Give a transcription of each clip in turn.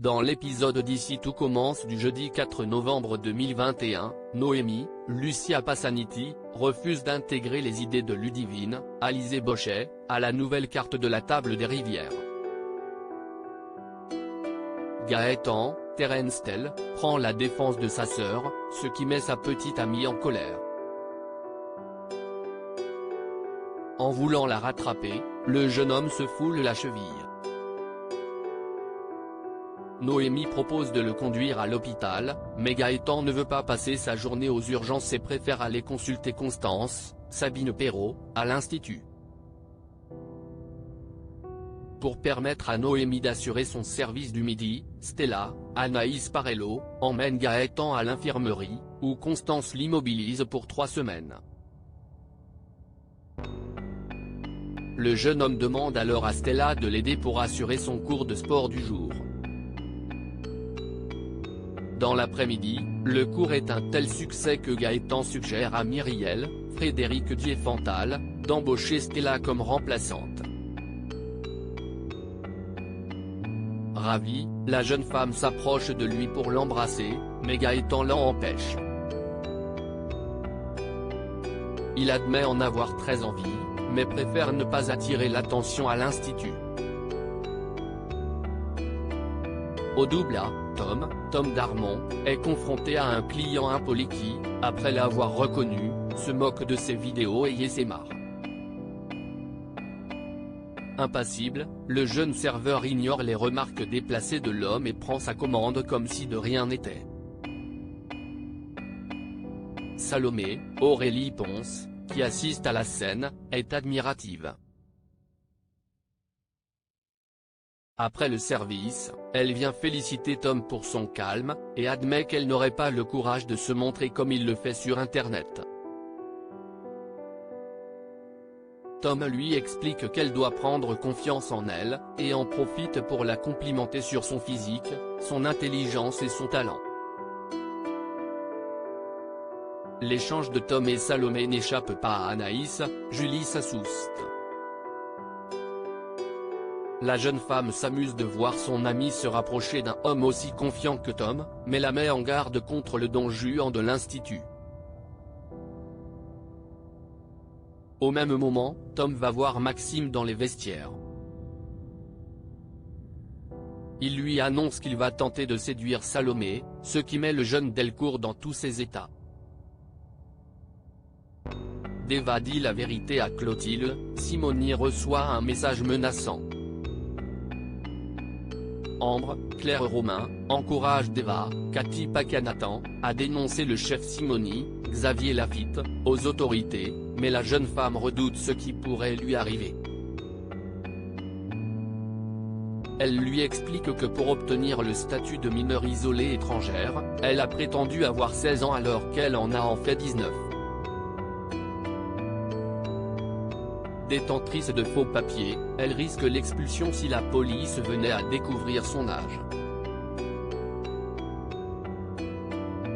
Dans l'épisode d'Ici tout commence du jeudi 4 novembre 2021, Noémie, Lucia Passaniti, refuse d'intégrer les idées de Ludivine, Alizée Bochet, à la nouvelle carte de la table des rivières. Gaëtan, Terence Tell, prend la défense de sa sœur, ce qui met sa petite amie en colère. En voulant la rattraper, le jeune homme se foule la cheville. Noémie propose de le conduire à l'hôpital, mais Gaëtan ne veut pas passer sa journée aux urgences et préfère aller consulter Constance, Sabine Perrault, à l'institut. Pour permettre à Noémie d'assurer son service du midi, Stella, Anaïs Parello, emmène Gaëtan à l'infirmerie, où Constance l'immobilise pour 3 semaines. Le jeune homme demande alors à Stella de l'aider pour assurer son cours de sport du jour. Dans l'après-midi, le cours est un tel succès que Gaëtan suggère à Myriel, Frédéric Diefenthal, d'embaucher Stella comme remplaçante. Ravie, la jeune femme s'approche de lui pour l'embrasser, mais Gaëtan l'en empêche. Il admet en avoir très envie, mais préfère ne pas attirer l'attention à l'institut. Au double A, Tom Darmon, est confronté à un client impoli qui, après l'avoir reconnu, se moque de ses vidéos et y marre. Impassible, le jeune serveur ignore les remarques déplacées de l'homme et prend sa commande comme si de rien n'était. Salomé, Aurélie Ponce, qui assiste à la scène, est admirative. Après le service, elle vient féliciter Tom pour son calme, et admet qu'elle n'aurait pas le courage de se montrer comme il le fait sur Internet. Tom lui explique qu'elle doit prendre confiance en elle, et en profite pour la complimenter sur son physique, son intelligence et son talent. L'échange de Tom et Salomé n'échappe pas à Anaïs, Julie Sassouste. La jeune femme s'amuse de voir son amie se rapprocher d'un homme aussi confiant que Tom, mais la met en garde contre le don Juan de l'institut. Au même moment, Tom va voir Maxime dans les vestiaires. Il lui annonce qu'il va tenter de séduire Salomé, ce qui met le jeune Delcourt dans tous ses états. Deva dit la vérité à Clotilde, Simony reçoit un message menaçant. Ambre, Claire Romain, encourage Deva, Cathy Pacanatan, à dénoncer le chef Simony, Xavier Lafitte, aux autorités, mais la jeune femme redoute ce qui pourrait lui arriver. Elle lui explique que pour obtenir le statut de mineure isolée étrangère, elle a prétendu avoir 16 ans alors qu'elle en a en fait 19. Détentrice de faux papiers, elle risque l'expulsion si la police venait à découvrir son âge.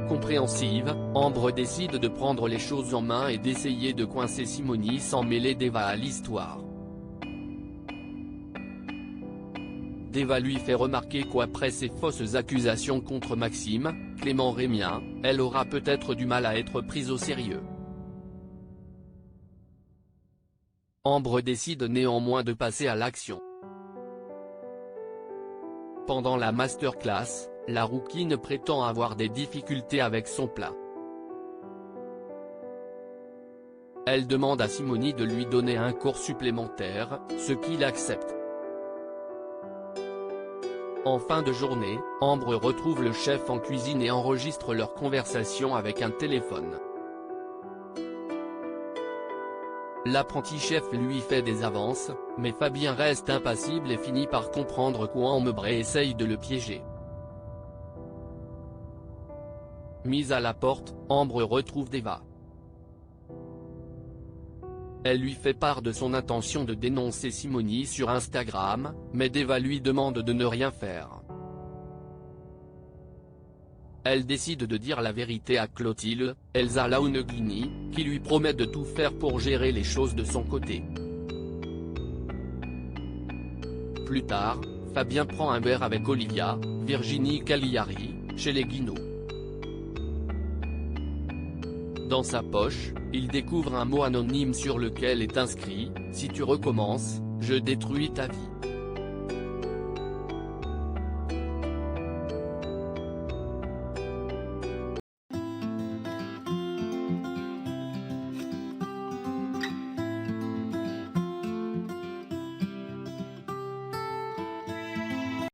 Compréhensive, Ambre décide de prendre les choses en main et d'essayer de coincer Simony sans mêler Deva à l'histoire. Deva lui fait remarquer qu'après ses fausses accusations contre Maxime, Clément Rémien, elle aura peut-être du mal à être prise au sérieux. Ambre décide néanmoins de passer à l'action. Pendant la masterclass, la rouquine prétend avoir des difficultés avec son plat. Elle demande à Simony de lui donner un cours supplémentaire, ce qu'il accepte. En fin de journée, Ambre retrouve le chef en cuisine et enregistre leur conversation avec un téléphone. L'apprenti chef lui fait des avances, mais Fabien reste impassible et finit par comprendre qu'Ambre essaye de le piéger. Mise à la porte, Ambre retrouve Deva. Elle lui fait part de son intention de dénoncer Simony sur Instagram, mais Deva lui demande de ne rien faire. Elle décide de dire la vérité à Clotilde, Elsa Launeghini, qui lui promet de tout faire pour gérer les choses de son côté. Plus tard, Fabien prend un verre avec Olivia, Virginie Cagliari, chez les Guinaud. Dans sa poche, il découvre un mot anonyme sur lequel est inscrit « Si tu recommences, je détruis ta vie ».